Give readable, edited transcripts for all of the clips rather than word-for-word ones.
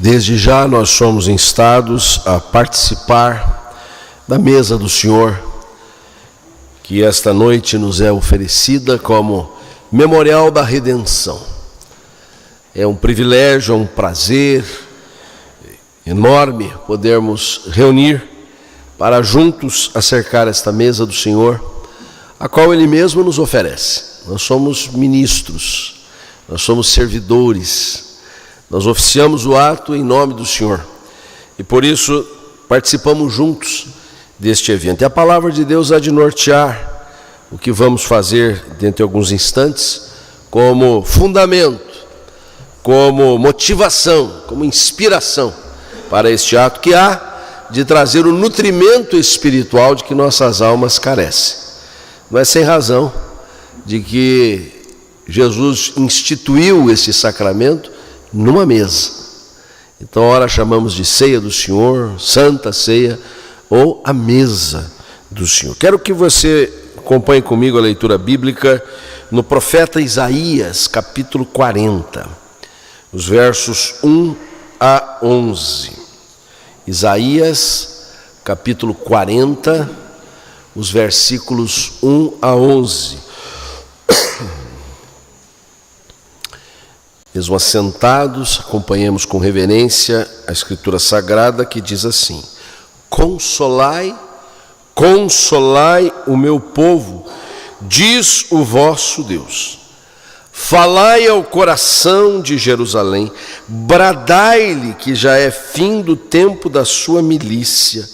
Desde já nós somos instados a participar da mesa do Senhor, que esta noite nos é oferecida como memorial da redenção. É um privilégio, é um prazer enorme podermos reunir para juntos acercar esta mesa do Senhor, a qual Ele mesmo nos oferece. Nós somos ministros, nós somos servidores, nós oficiamos o ato em nome do Senhor e por isso participamos juntos deste evento. E a palavra de Deus há de nortear o que vamos fazer dentro de alguns instantes como fundamento, como motivação, como inspiração para este ato que há de trazer o nutrimento espiritual de que nossas almas carecem. Não é sem razão de que Jesus instituiu esse sacramento numa mesa. Então, ora chamamos de ceia do Senhor, Santa Ceia ou a mesa do Senhor. Quero que você acompanhe comigo a leitura bíblica no profeta Isaías, capítulo 40, os versos 1 a 11. Isaías, capítulo 40, os versículos 1 a 11. Mesmo assentados, acompanhemos com reverência a Escritura Sagrada que diz assim: Consolai, consolai o meu povo, diz o vosso Deus. Falai ao coração de Jerusalém, bradai-lhe que já é fim do tempo da sua milícia,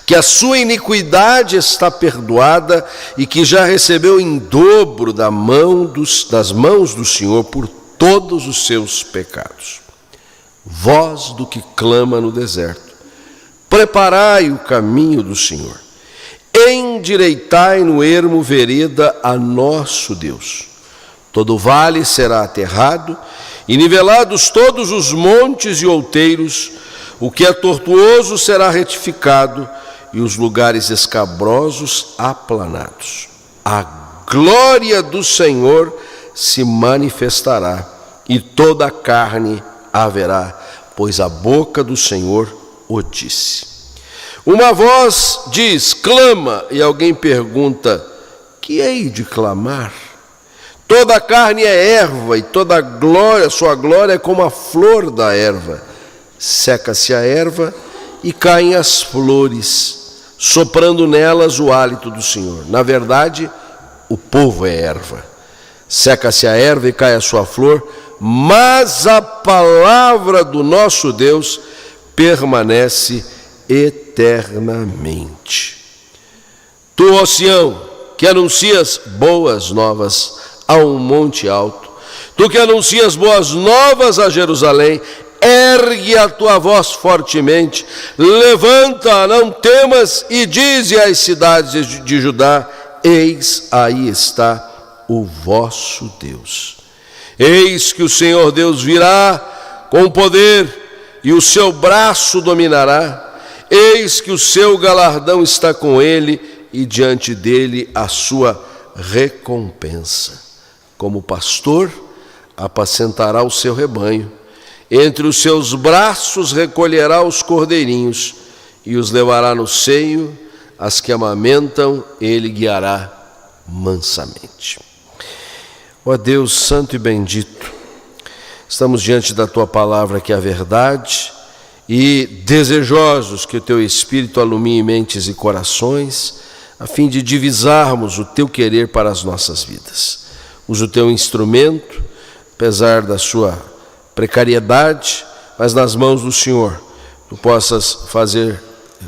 que a sua iniquidade está perdoada e que já recebeu em dobro das mãos do Senhor por todos os seus pecados. Voz do que clama no deserto, preparai o caminho do Senhor, endireitai no ermo vereda a nosso Deus. Todo vale será aterrado, e nivelados todos os montes e outeiros, o que é tortuoso será retificado, e os lugares escabrosos aplanados. A glória do Senhor se manifestará, e toda a carne haverá, pois a boca do Senhor o disse. Uma voz diz, clama, e alguém pergunta, que hei de clamar? Toda a carne é erva, e toda a glória, sua glória é como a flor da erva. Seca-se a erva e caem as flores, soprando nelas o hálito do Senhor. Na verdade, o povo é erva. Seca-se a erva e cai a sua flor, mas a palavra do nosso Deus permanece eternamente. Tu, ó Sião, que anuncias boas novas a um monte alto, tu que anuncias boas novas a Jerusalém, ergue a tua voz fortemente, levanta, não temas, e dize às cidades de Judá, eis aí está o vosso Deus. Eis que o Senhor Deus virá com poder e o seu braço dominará. Eis que o seu galardão está com ele e diante dele a sua recompensa. Como pastor, apacentará o seu rebanho. Entre os seus braços recolherá os cordeirinhos e os levará no seio. As que amamentam, ele guiará mansamente. Ó Deus santo e bendito, estamos diante da Tua palavra que é a verdade e desejosos que o Teu Espírito alumie mentes e corações, a fim de divisarmos o Teu querer para as nossas vidas. Usa o Teu instrumento, apesar da sua precariedade, mas nas mãos do Senhor, Tu possas fazer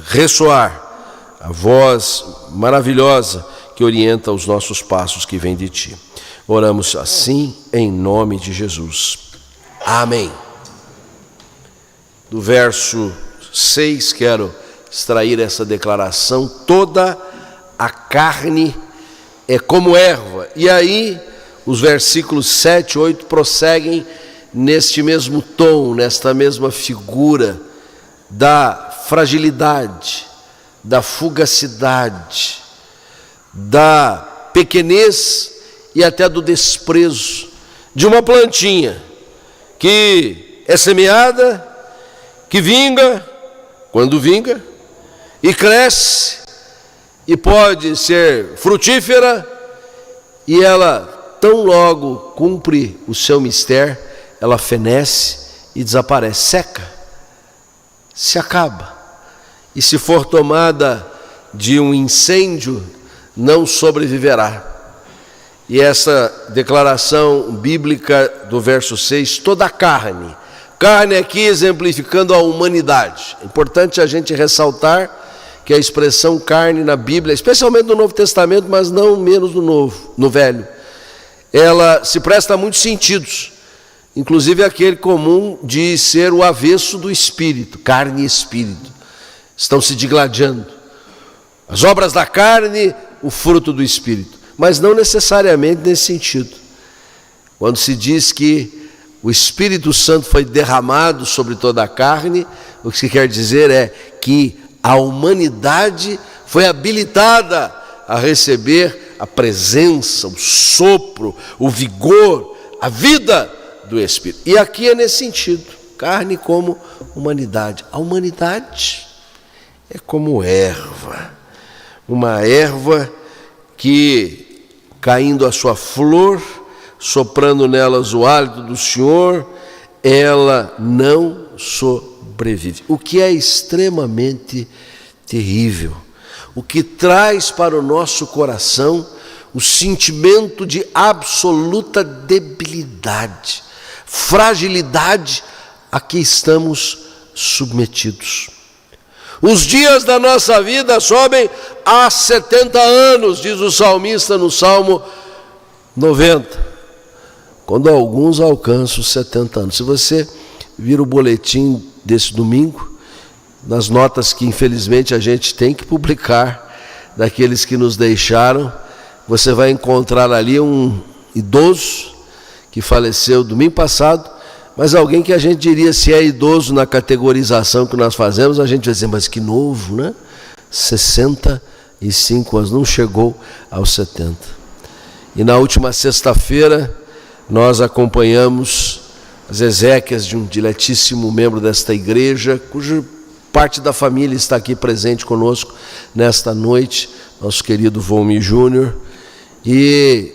ressoar a voz maravilhosa que orienta os nossos passos que vem de Ti. Oramos assim em nome de Jesus. Amém. Do verso 6 quero extrair essa declaração: toda a carne é como erva. E aí os versículos 7 e 8 prosseguem neste mesmo tom, nesta mesma figura da fragilidade, da fugacidade, da pequenez e até do desprezo de uma plantinha que é semeada que vinga, quando vinga, e cresce, e pode ser frutífera, e ela, tão logo cumpre o seu mistério, ela fenece e desaparece, seca, se acaba. E se for tomada de um incêndio, não sobreviverá. E essa declaração bíblica do verso 6, toda a carne aqui exemplificando a humanidade. É importante a gente ressaltar que a expressão carne na Bíblia, especialmente no Novo Testamento, mas não menos no Velho, ela se presta a muitos sentidos, inclusive aquele comum de ser o avesso do Espírito, carne e Espírito, estão se digladiando. As obras da carne, o fruto do Espírito, mas não necessariamente nesse sentido. Quando se diz que o Espírito Santo foi derramado sobre toda a carne, o que se quer dizer é que a humanidade foi habilitada a receber a presença, o sopro, o vigor, a vida do Espírito. E aqui é nesse sentido, carne como humanidade. A humanidade é como erva, uma erva que, caindo a sua flor, soprando nelas o hálito do Senhor, ela não sobrevive. O que é extremamente terrível, o que traz para o nosso coração o sentimento de absoluta debilidade, fragilidade a que estamos submetidos. Os dias da nossa vida sobem a 70 anos, diz o salmista no Salmo 90, quando alguns alcançam os 70 anos. Se você vir o boletim desse domingo, nas notas que infelizmente a gente tem que publicar, daqueles que nos deixaram, você vai encontrar ali um idoso que faleceu domingo passado, mas alguém que a gente diria, se é idoso na categorização que nós fazemos, a gente vai dizer, mas que novo, né? 65 anos, não chegou aos 70. E na última sexta-feira, nós acompanhamos as exéquias de um diletíssimo membro desta igreja, cuja parte da família está aqui presente conosco nesta noite, nosso querido Volmi Júnior, e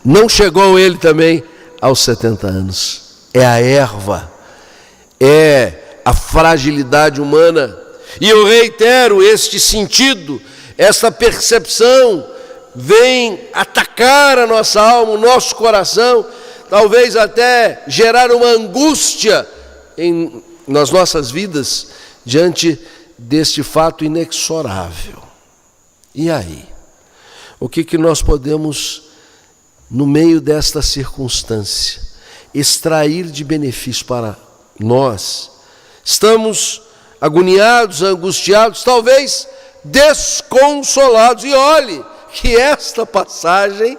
não chegou ele também aos 70 anos. É a erva, é a fragilidade humana. E eu reitero, este sentido, esta percepção vem atacar a nossa alma, o nosso coração, talvez até gerar uma angústia nas nossas vidas diante deste fato inexorável. E aí? O que nós podemos, no meio desta circunstância, extrair de benefício para nós? Estamos agoniados, angustiados, talvez desconsolados. E olhe que esta passagem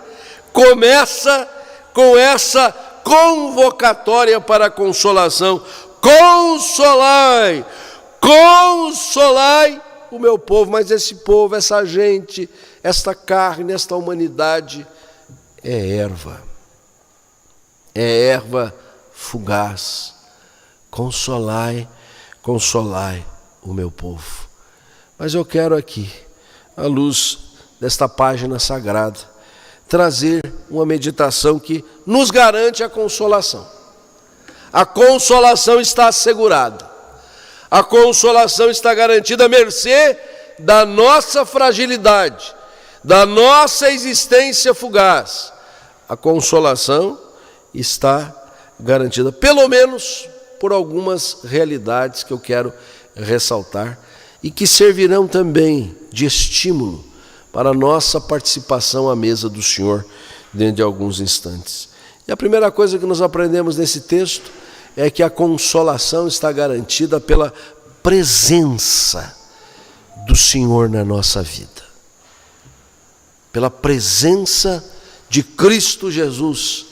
começa com essa convocatória para a consolação. Consolai, consolai o meu povo. Mas esse povo, essa gente, esta carne, esta humanidade é erva fugaz. Consolai, consolai o meu povo. Mas eu quero aqui, à luz desta página sagrada, trazer uma meditação que nos garante a consolação. A consolação está assegurada. A consolação está garantida à mercê da nossa fragilidade, da nossa existência fugaz. A consolação está garantida, pelo menos por algumas realidades que eu quero ressaltar e que servirão também de estímulo para a nossa participação à mesa do Senhor dentro de alguns instantes. E a primeira coisa que nós aprendemos nesse texto é que a consolação está garantida pela presença do Senhor na nossa vida. Pela presença de Cristo Jesus,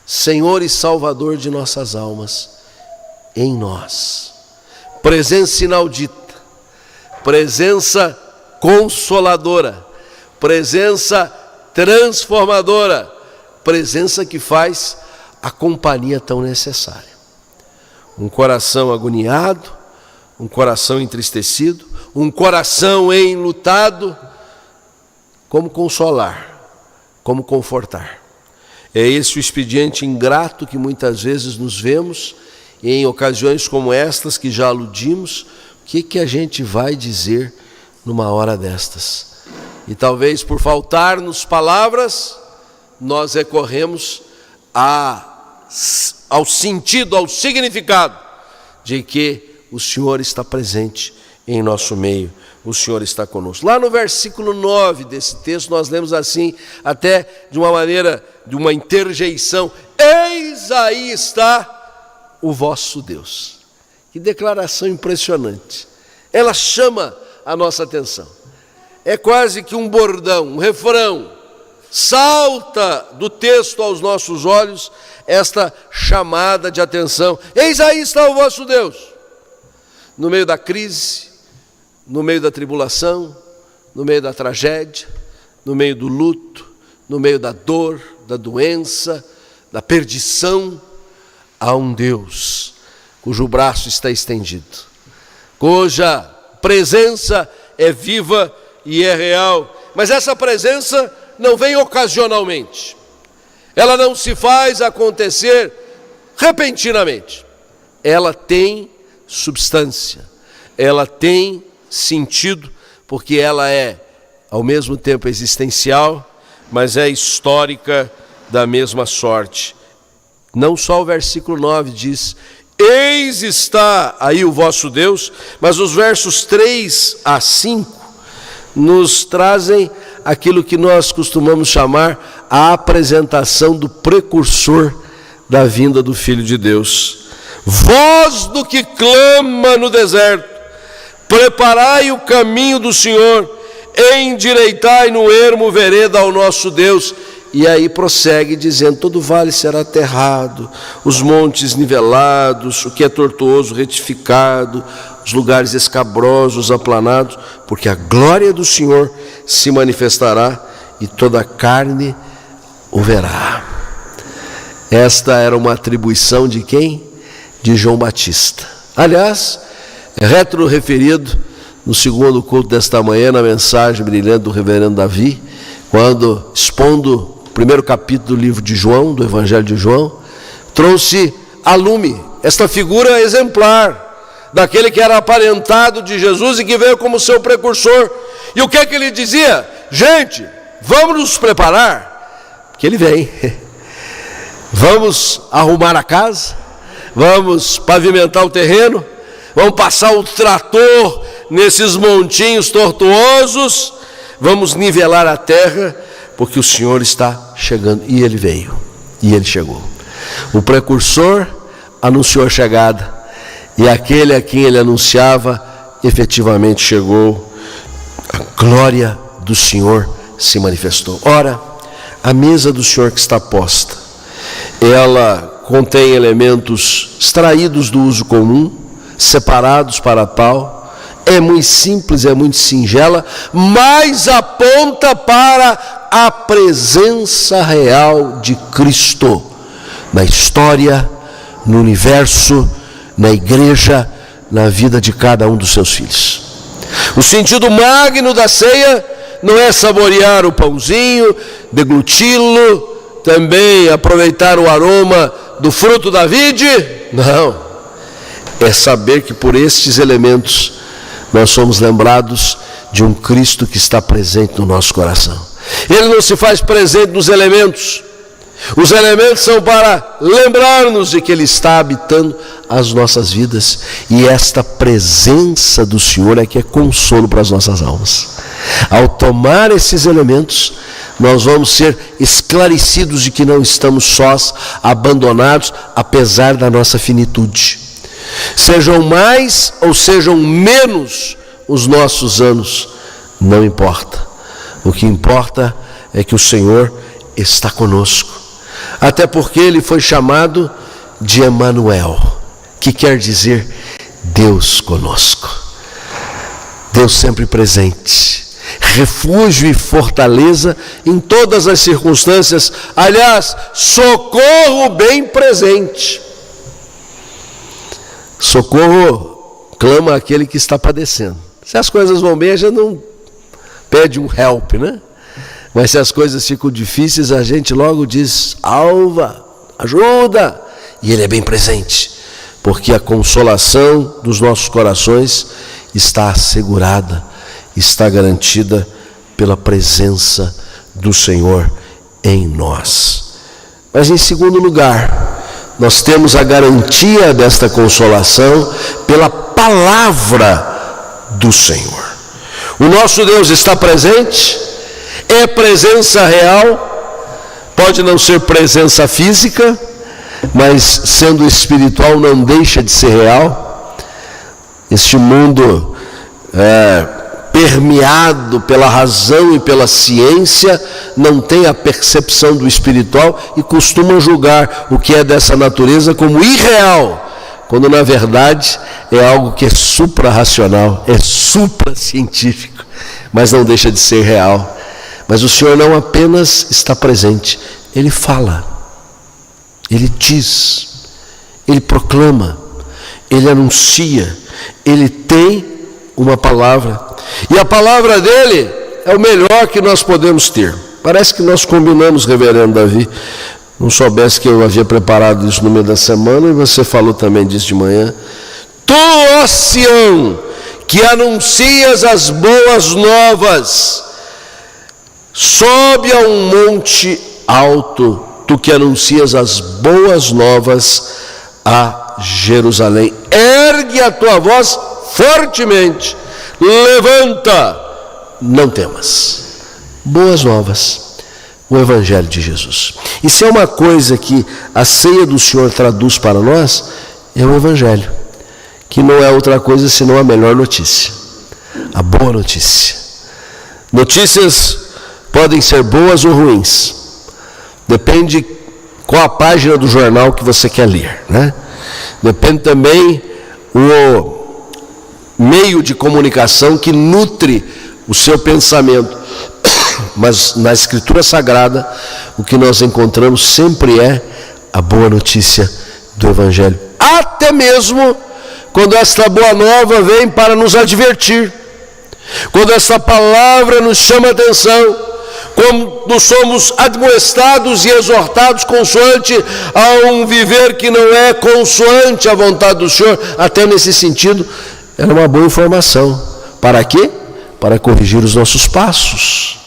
Senhor e Salvador de nossas almas, em nós. Presença inaudita, presença consoladora, presença transformadora, presença que faz a companhia tão necessária. um coração agoniado, um coração entristecido, um coração enlutado. Como consolar, como confortar? É esse o expediente ingrato que muitas vezes nos vemos, e em ocasiões como estas que já aludimos, o que a gente vai dizer numa hora destas? E talvez por faltar-nos palavras, nós recorremos ao sentido, ao significado de que o Senhor está presente em nosso meio, o Senhor está conosco. Lá no versículo 9 desse texto nós lemos assim, até de uma maneira, de uma interjeição: eis aí está o vosso Deus. Que declaração impressionante. Ela chama a nossa atenção. É quase que um bordão, um refrão. Salta do texto aos nossos olhos esta chamada de atenção: eis aí está o vosso Deus. No meio da crise, no meio da tribulação, no meio da tragédia, no meio do luto, no meio da dor, da doença, da perdição, há um Deus cujo braço está estendido, cuja presença é viva e é real. Mas essa presença não vem ocasionalmente, ela não se faz acontecer repentinamente, ela tem substância, ela tem sentido, porque ela é ao mesmo tempo existencial, mas é histórica da mesma sorte. Não só o versículo 9 diz: eis está aí o vosso Deus, mas os versos 3 a 5 nos trazem aquilo que nós costumamos chamar a apresentação do precursor da vinda do Filho de Deus. Voz do que clama no deserto, preparai o caminho do Senhor, endireitai no ermo vereda ao nosso Deus. E aí prossegue dizendo: todo vale será aterrado, os montes nivelados, o que é tortuoso retificado, os lugares escabrosos aplanados, porque a glória do Senhor se manifestará e toda a carne o verá. Esta era uma atribuição de quem? De João Batista. Aliás, é retroreferido no segundo culto desta manhã, na mensagem brilhante do reverendo Davi, quando, expondo o primeiro capítulo do livro de João, do Evangelho de João, trouxe a lume esta figura exemplar daquele que era aparentado de Jesus e que veio como seu precursor. E o que é que ele dizia? Gente, vamos nos preparar, porque ele vem. Vamos arrumar a casa, vamos pavimentar o terreno, vamos passar o trator nesses montinhos tortuosos, vamos nivelar a terra, porque o Senhor está chegando. E ele veio, e ele chegou. O precursor anunciou a chegada, e aquele a quem ele anunciava efetivamente chegou. A glória do Senhor se manifestou. Ora, a mesa do Senhor que está posta, ela contém elementos extraídos do uso comum, separados para tal. É muito simples, é muito singela, mas aponta para a presença real de Cristo na história, no universo, na igreja, na vida de cada um dos seus filhos. O sentido magno da ceia não é saborear o pãozinho, degluti-lo, também aproveitar o aroma do fruto da vide. Não, é saber que por estes elementos nós somos lembrados de um Cristo que está presente no nosso coração. Ele não se faz presente nos elementos. Os elementos são para lembrar-nos de que Ele está habitando as nossas vidas. E esta presença do Senhor é que é consolo para as nossas almas. Ao tomar esses elementos, nós vamos ser esclarecidos de que não estamos sós, abandonados, apesar da nossa finitude. Sejam mais ou sejam menos os nossos anos, não importa. O que importa é que o Senhor está conosco. Até porque Ele foi chamado de Emanuel, que quer dizer Deus conosco. Deus sempre presente, refúgio e fortaleza em todas as circunstâncias. Aliás, socorro bem presente. Socorro clama aquele que está padecendo. Se as coisas vão bem, a gente não pede um help, né? Mas se as coisas ficam difíceis, a gente logo diz: Alva, ajuda! E Ele é bem presente, porque a consolação dos nossos corações está assegurada, está garantida pela presença do Senhor em nós. Mas em segundo lugar, nós temos a garantia desta consolação pela palavra do Senhor. O nosso Deus está presente, é presença real, pode não ser presença física, mas sendo espiritual não deixa de ser real. Este mundo permeado pela razão e pela ciência não tem a percepção do espiritual e costuma julgar o que é dessa natureza como irreal, quando na verdade é algo que é suprarracional, é supracientífico, mas não deixa de ser real. Mas o Senhor não apenas está presente, Ele fala, Ele diz, Ele proclama, Ele anuncia, Ele tem uma palavra, e a palavra dele é o melhor que nós podemos ter. Parece que nós combinamos, reverendo Davi, não soubesse que eu havia preparado isso no meio da semana, e você falou também disso de manhã. Tu, ó Sião, que anuncias as boas novas, sobe a um monte alto, tu que anuncias as boas novas a Jerusalém. Ergue a tua voz fortemente, levanta, não temas. Boas novas, o Evangelho de Jesus. E se é uma coisa que a ceia do Senhor traduz para nós, é o Evangelho, que não é outra coisa senão a melhor notícia, a boa notícia. Notícias podem ser boas ou ruins, depende qual a página do jornal que você quer ler, né? Depende também o meio de comunicação que nutre o seu pensamento. Mas na Escritura Sagrada, o que nós encontramos sempre é a boa notícia do Evangelho. Até mesmo quando esta boa nova vem para nos advertir, quando essa palavra nos chama a atenção, quando somos admoestados e exortados consoante a um viver que não é consoante à vontade do Senhor, até nesse sentido, era uma boa informação. Para quê? Para corrigir os nossos passos,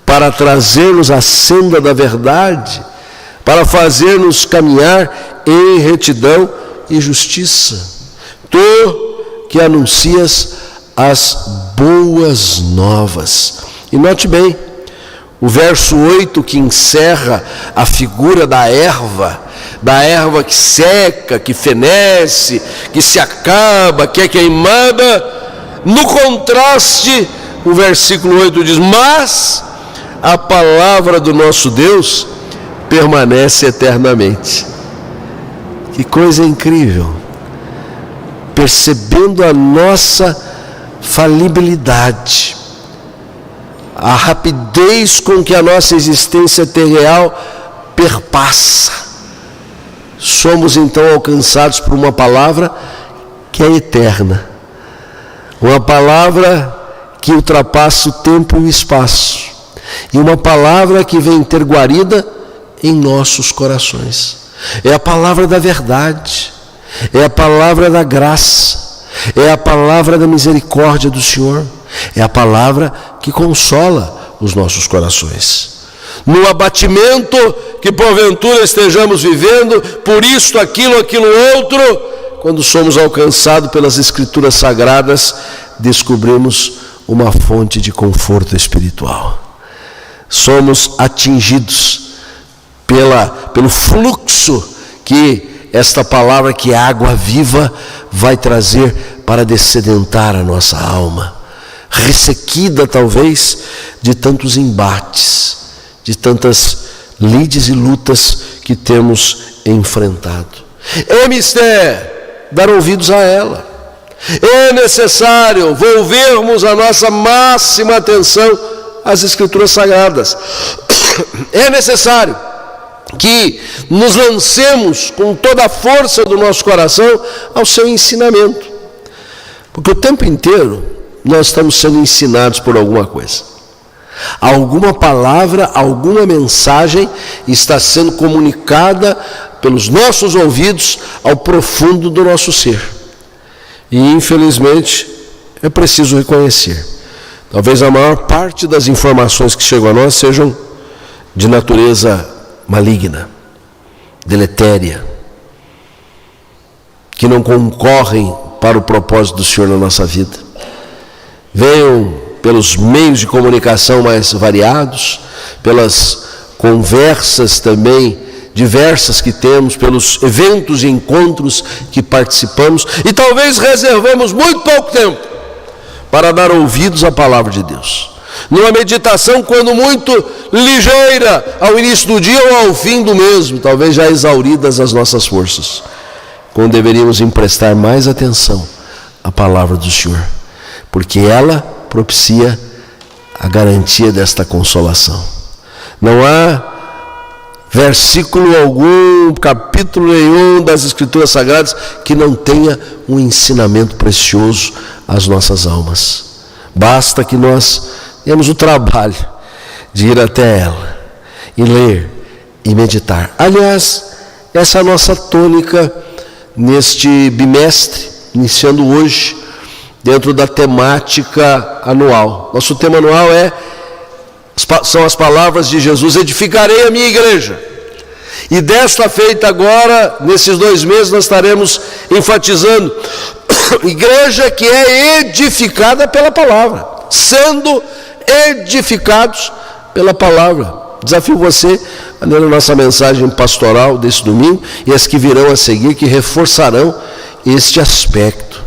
para trazer-nos à senda da verdade, para fazer-nos caminhar em retidão e justiça. Tu que anuncias as boas novas. E note bem, o verso 8 que encerra a figura da erva que seca, que fenece, que se acaba, que é queimada. No contraste, o versículo 8 diz: mas a palavra do nosso Deus permanece eternamente. Que coisa incrível! Percebendo a nossa falibilidade, a rapidez com que a nossa existência terrenal perpassa, somos então alcançados por uma palavra que é eterna, uma palavra que ultrapassa o tempo e o espaço, e uma palavra que vem ter guarida em nossos corações. É a palavra da verdade, é a palavra da graça, é a palavra da misericórdia do Senhor, é a palavra que consola os nossos corações. No abatimento que porventura estejamos vivendo, por isto, aquilo outro, quando somos alcançados pelas Escrituras Sagradas, descobrimos uma fonte de conforto espiritual. Somos atingidos pelo fluxo que esta palavra, que é água viva, vai trazer para dessedentar a nossa alma, ressequida talvez de tantos embates, de tantas lides e lutas que temos enfrentado. É mistério dar ouvidos a ela. É necessário volvermos a nossa máxima atenção às Escrituras Sagradas. É necessário que nos lancemos com toda a força do nosso coração ao seu ensinamento. Porque o tempo inteiro nós estamos sendo ensinados por alguma coisa. Alguma palavra, alguma mensagem está sendo comunicada pelos nossos ouvidos ao profundo do nosso ser. E infelizmente é preciso reconhecer. Talvez a maior parte das informações que chegam a nós sejam de natureza maligna, deletéria, que não concorrem para o propósito do Senhor na nossa vida. Venham pelos meios de comunicação mais variados, pelas conversas também diversas que temos, pelos eventos e encontros que participamos, e talvez reservamos muito pouco tempo para dar ouvidos à palavra de Deus. Numa meditação, quando muito ligeira, ao início do dia ou ao fim do mesmo, talvez já exauridas as nossas forças, quando deveríamos emprestar mais atenção à palavra do Senhor, porque ela propicia a garantia desta consolação. Não há versículo algum, capítulo nenhum das Escrituras Sagradas que não tenha um ensinamento precioso às nossas almas. Basta que nós temos o trabalho de ir até ela e ler e meditar. Aliás, essa é a nossa tônica neste bimestre, iniciando hoje, dentro da temática anual. Nosso tema anual são as palavras de Jesus: edificarei a minha igreja. E desta feita agora, nesses 2 meses, nós estaremos enfatizando igreja que é edificada pela palavra, sendo edificados pela palavra. Desafio você a ler a nossa mensagem pastoral desse domingo e as que virão a seguir, que reforçarão este aspecto,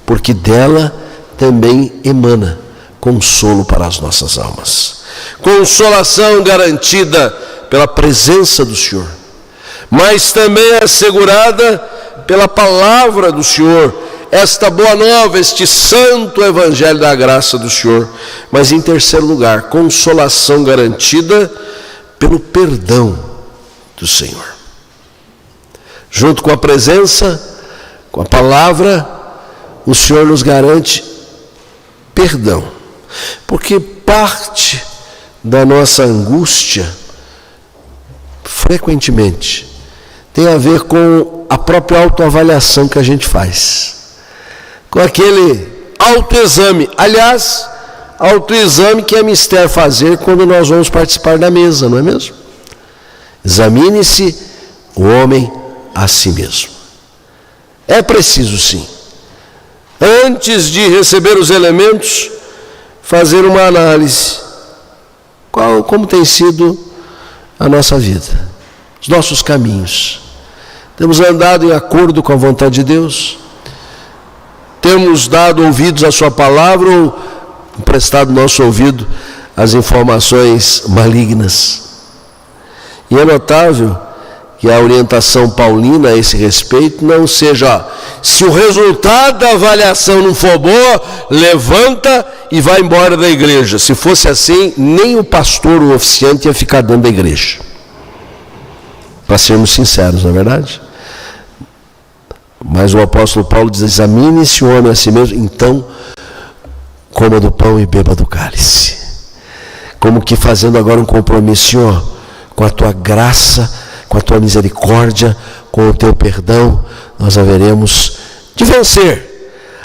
porque dela também emana consolo para as nossas almas. Consolação garantida pela presença do Senhor, mas também assegurada pela palavra do Senhor, esta boa nova, este santo evangelho da graça do Senhor. Mas em terceiro lugar, consolação garantida pelo perdão do Senhor. Junto com a presença, com a palavra, o Senhor nos garante perdão, porque parte da nossa angústia, frequentemente, tem a ver com a própria autoavaliação que a gente faz, com aquele autoexame. Aliás, autoexame que é mister fazer quando nós vamos participar da mesa, não é mesmo? Examine-se o homem a si mesmo. É preciso, sim, antes de receber os elementos, fazer uma análise. Como tem sido a nossa vida, os nossos caminhos? Temos andado em acordo com a vontade de Deus? Temos dado ouvidos à sua palavra ou emprestado nosso ouvido às informações malignas? E é notável que a orientação paulina a esse respeito não seja: se o resultado da avaliação não for boa, levanta e vai embora da igreja. Se fosse assim, nem o pastor, o oficiante, ia ficar dentro da igreja. Para sermos sinceros, não é verdade? Mas o apóstolo Paulo diz: examine-se o homem a si mesmo, então coma do pão e beba do cálice. Como que fazendo agora um compromisso: Senhor, com a tua graça, com a tua misericórdia, com o teu perdão, nós haveremos de vencer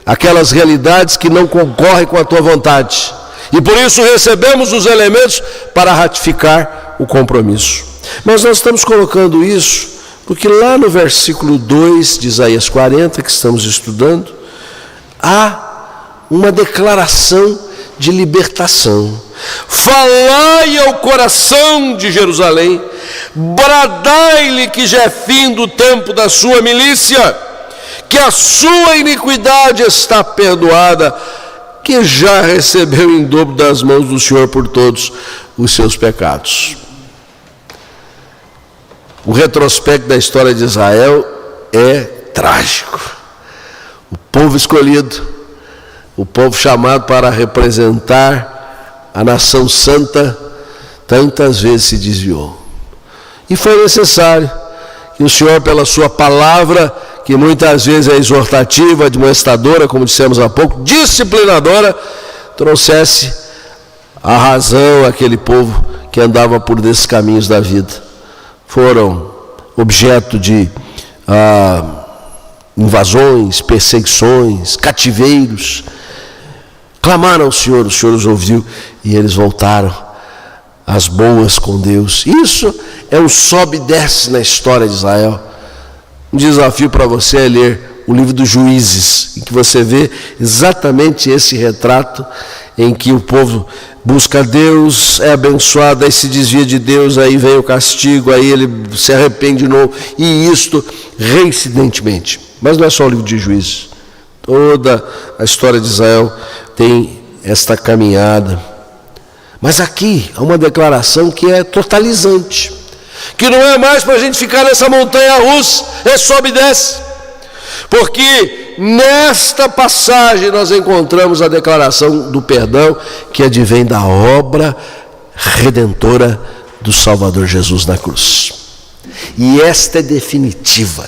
aquelas realidades que não concorrem com a tua vontade. E por isso recebemos os elementos para ratificar o compromisso. Mas nós estamos colocando isso porque lá no versículo 2 de Isaías 40, que estamos estudando, há uma declaração de libertação. Falai ao coração de Jerusalém, bradai-lhe que já é fim do tempo da sua milícia, que a sua iniquidade está perdoada, que já recebeu em dobro das mãos do Senhor por todos os seus pecados. O retrospecto da história de Israel é trágico. O povo escolhido, o povo chamado para representar a nação santa, tantas vezes se desviou. E foi necessário que o Senhor, pela sua palavra, que muitas vezes é exortativa, admoestadora, como dissemos há pouco, disciplinadora, trouxesse a razão àquele povo que andava por desses caminhos da vida. Foram objeto de invasões, perseguições, cativeiros. Clamaram ao Senhor, o Senhor os ouviu e eles voltaram às boas com Deus. Isso é um sobe e desce na história de Israel. Um desafio para você é ler o livro dos Juízes, em que você vê exatamente esse retrato em que o povo busca Deus, é abençoado, aí se desvia de Deus, aí vem o castigo, aí ele se arrepende de novo, e isto reincidentemente. Mas não é só o livro de Juízes. Toda a história de Israel tem esta caminhada. Mas aqui há uma declaração que é totalizante, que não é mais para a gente ficar nessa montanha russa, é sobe e desce, porque nesta passagem nós encontramos a declaração do perdão que advém da obra redentora do Salvador Jesus na cruz. E esta é definitiva,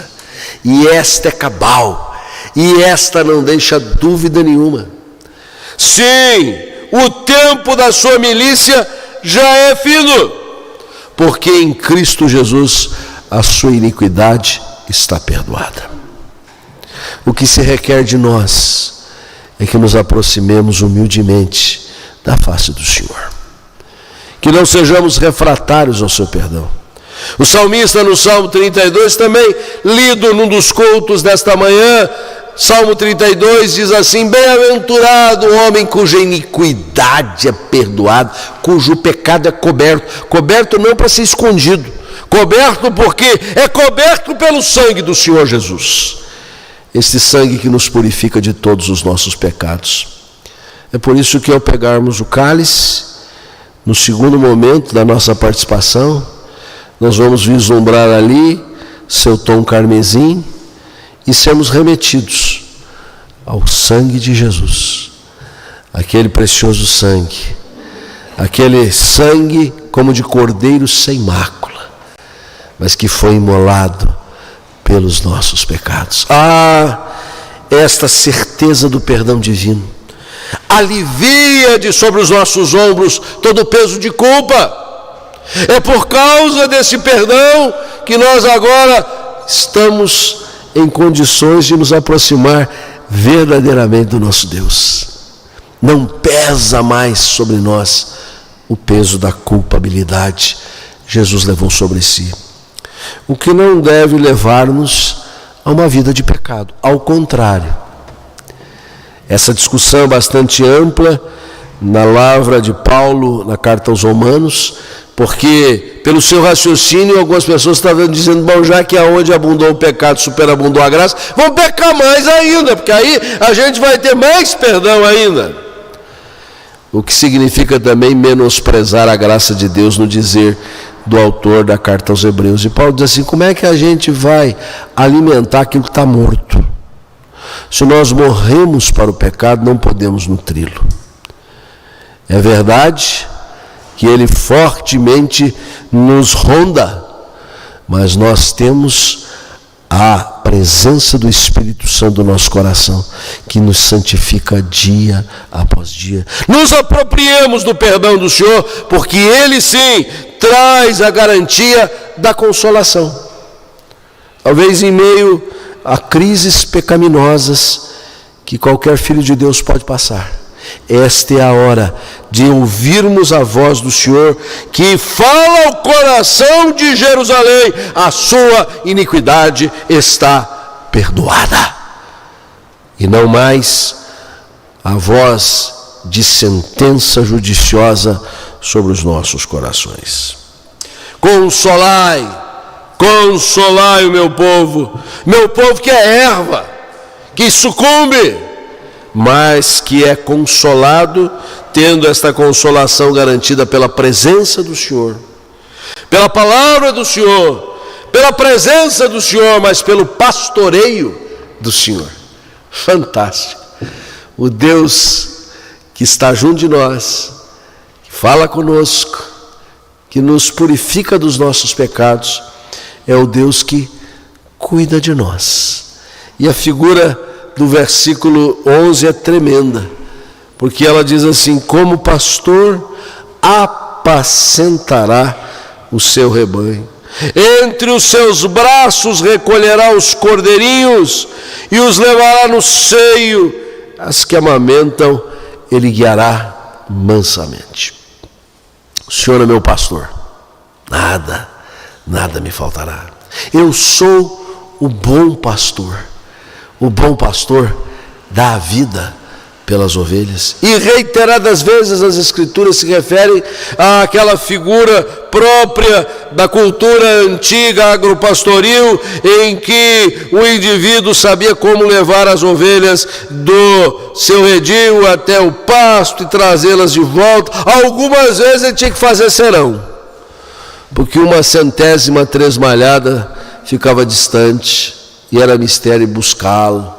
e esta é cabal, e esta não deixa dúvida nenhuma. Sim, o tempo da sua milícia já é fino, porque em Cristo Jesus a sua iniquidade está perdoada. O que se requer de nós é que nos aproximemos humildemente da face do Senhor, que não sejamos refratários ao seu perdão. O salmista no Salmo 32, também lido num dos cultos desta manhã, Salmo 32 diz assim: bem-aventurado o homem cuja iniquidade é perdoada, cujo pecado é coberto. Coberto não para ser escondido, coberto porque é coberto pelo sangue do Senhor Jesus. Esse sangue que nos purifica de todos os nossos pecados. É por isso que ao pegarmos o cálice, no segundo momento da nossa participação, nós vamos vislumbrar ali seu tom carmesim e sermos remetidos ao sangue de Jesus, aquele precioso sangue, aquele sangue como de cordeiro sem mácula, mas que foi imolado pelos nossos pecados. Esta certeza do perdão divino alivia de sobre os nossos ombros todo o peso de culpa. É por causa desse perdão que nós agora estamos em condições de nos aproximar verdadeiramente do nosso Deus. Não pesa mais sobre nós o peso da culpabilidade. Jesus levou sobre si. O que não deve levar-nos a uma vida de pecado. Ao contrário. Essa discussão é bastante ampla na palavra de Paulo na carta aos Romanos, porque pelo seu raciocínio algumas pessoas estavam dizendo: bom, já que aonde abundou o pecado superabundou a graça, vamos pecar mais ainda, porque aí a gente vai ter mais perdão ainda. O que significa também menosprezar a graça de Deus no dizer do autor da carta aos Hebreus. E Paulo diz assim: como é que a gente vai alimentar aquilo que está morto? Se nós morremos para o pecado, não podemos nutri-lo. É verdade que ele fortemente nos ronda, mas nós temos a presença do Espírito Santo no nosso coração, que nos santifica dia após dia. Nos apropriemos do perdão do Senhor, porque Ele sim traz a garantia da consolação. Talvez em meio a crises pecaminosas que qualquer filho de Deus pode passar, esta é a hora de ouvirmos a voz do Senhor, que fala ao coração de Jerusalém: a sua iniquidade está perdoada. E não mais a voz de sentença judiciosa sobre os nossos corações. Consolai o meu povo que é erva, que sucumbe, mas que é consolado, tendo esta consolação garantida pela presença do Senhor, pela palavra do Senhor, pela presença do Senhor, mas pelo pastoreio do Senhor. Fantástico! O Deus que está junto de nós, que fala conosco, que nos purifica dos nossos pecados, é o Deus que cuida de nós. E a figura do versículo 11 é tremenda, porque ela diz assim: como pastor apacentará o seu rebanho. Entre os seus braços recolherá os cordeirinhos e os levará no seio. As que amamentam, ele guiará mansamente. O Senhor é meu pastor, nada me faltará. Eu sou o bom pastor. O bom pastor dá a vida pelas ovelhas. E reiteradas vezes as Escrituras se referem àquela figura própria da cultura antiga agropastoril, em que o indivíduo sabia como levar as ovelhas do seu redil até o pasto e trazê-las de volta. Algumas vezes ele tinha que fazer serão, porque uma centésima tresmalhada ficava distante e era mistério buscá-lo.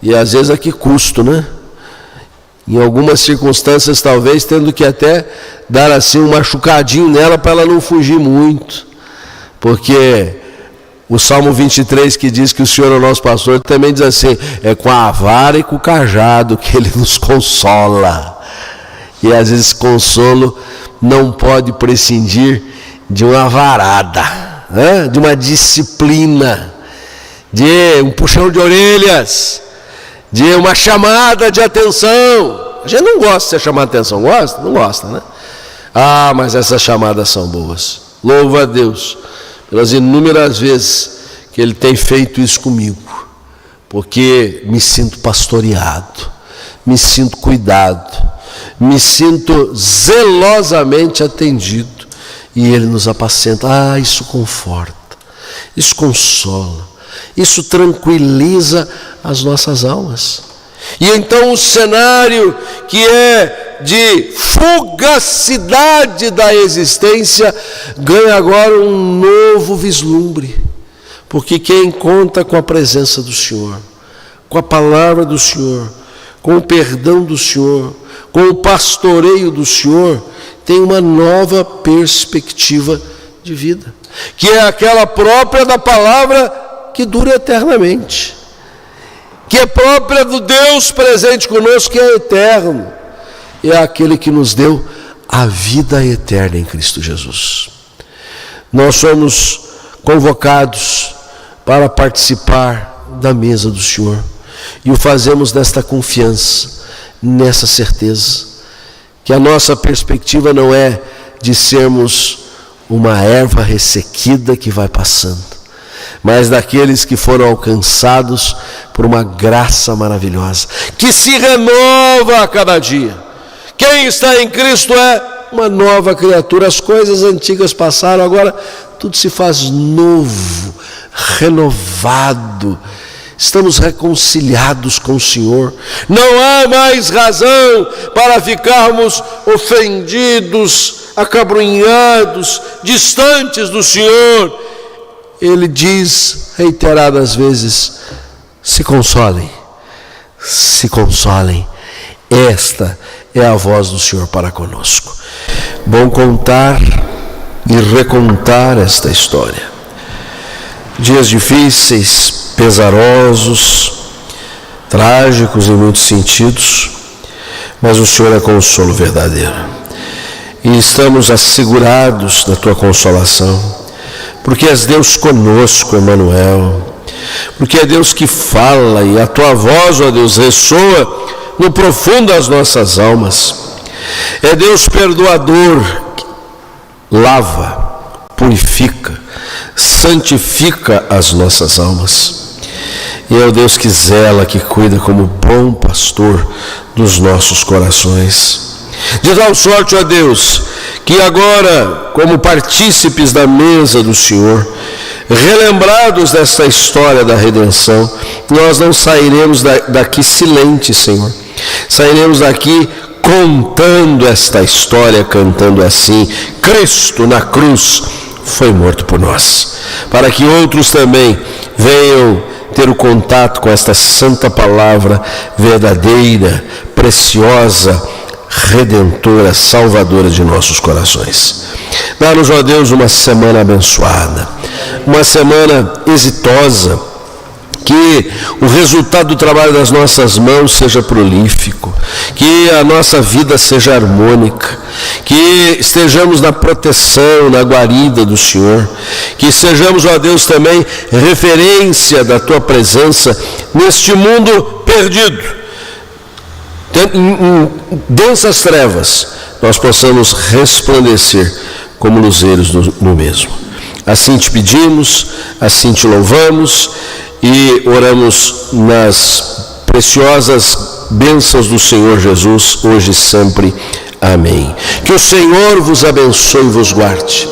E às vezes a que custo, né? Em algumas circunstâncias, talvez tendo que até dar assim um machucadinho nela para ela não fugir muito. Porque o Salmo 23, que diz que o Senhor é o nosso pastor, também diz assim: é com a vara e com o cajado que Ele nos consola. E às vezes consolo não pode prescindir de uma varada, né? De uma disciplina, de um puxão de orelhas, de uma chamada de atenção. A gente não gosta de ser chamado de atenção, gosta? Não gosta, né? Mas essas chamadas são boas. Louvo a Deus pelas inúmeras vezes que Ele tem feito isso comigo, porque me sinto pastoreado, me sinto cuidado, me sinto zelosamente atendido, e Ele nos apacenta. Isso conforta, isso consola, isso tranquiliza as nossas almas. E então o cenário que é de fugacidade da existência ganha agora um novo vislumbre, porque quem conta com a presença do Senhor, com a palavra do Senhor, com o perdão do Senhor, com o pastoreio do Senhor, tem uma nova perspectiva de vida, que é aquela própria da palavra que dura eternamente, que é própria do Deus presente conosco, que é eterno, é aquele que nos deu a vida eterna em Cristo Jesus. Nós somos convocados para participar da mesa do Senhor, e o fazemos desta confiança, nessa certeza, que a nossa perspectiva não é de sermos uma erva ressequida que vai passando, mas daqueles que foram alcançados por uma graça maravilhosa, que se renova a cada dia. Quem está em Cristo é uma nova criatura. As coisas antigas passaram, agora tudo se faz novo, renovado. Estamos reconciliados com o Senhor. Não há mais razão para ficarmos ofendidos, acabrunhados, distantes do Senhor. Ele diz reiteradas vezes: se consolem, se consolem. Esta é a voz do Senhor para conosco. Bom contar e recontar esta história. Dias difíceis, pesarosos, trágicos em muitos sentidos, mas o Senhor é consolo verdadeiro. E estamos assegurados da tua consolação, porque és Deus conosco, Emmanuel, porque é Deus que fala, e a tua voz, ó Deus, ressoa no profundo das nossas almas. É Deus perdoador, que lava, purifica, santifica as nossas almas. E é o Deus que zela, que cuida como bom pastor dos nossos corações. De tal sorte, ó Deus, que agora, como partícipes da mesa do Senhor, relembrados desta história da redenção, nós não sairemos daqui silentes, Senhor. Sairemos daqui contando esta história, cantando assim: Cristo na cruz foi morto por nós, para que outros também venham ter o contato com esta santa palavra verdadeira, preciosa, redentora, salvadora de nossos corações. Dá-nos, ó Deus, uma semana abençoada, uma semana exitosa, que o resultado do trabalho das nossas mãos seja prolífico, que a nossa vida seja harmônica, que estejamos na proteção, na guarida do Senhor, que sejamos, ó Deus, também referência da Tua presença neste mundo perdido, em densas trevas, nós possamos resplandecer como luzeiros no mesmo. Assim te pedimos, assim te louvamos e oramos nas preciosas bênçãos do Senhor Jesus, hoje e sempre. Amém. Que o Senhor vos abençoe e vos guarde.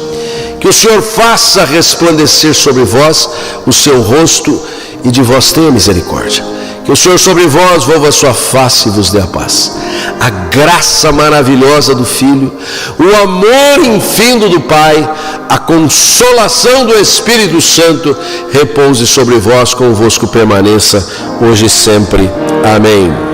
Que o Senhor faça resplandecer sobre vós o seu rosto e de vós tenha misericórdia. Que o Senhor sobre vós volva a sua face e vos dê a paz. A graça maravilhosa do Filho, o amor infindo do Pai, a consolação do Espírito Santo repouse sobre vós, convosco permaneça, hoje e sempre. Amém.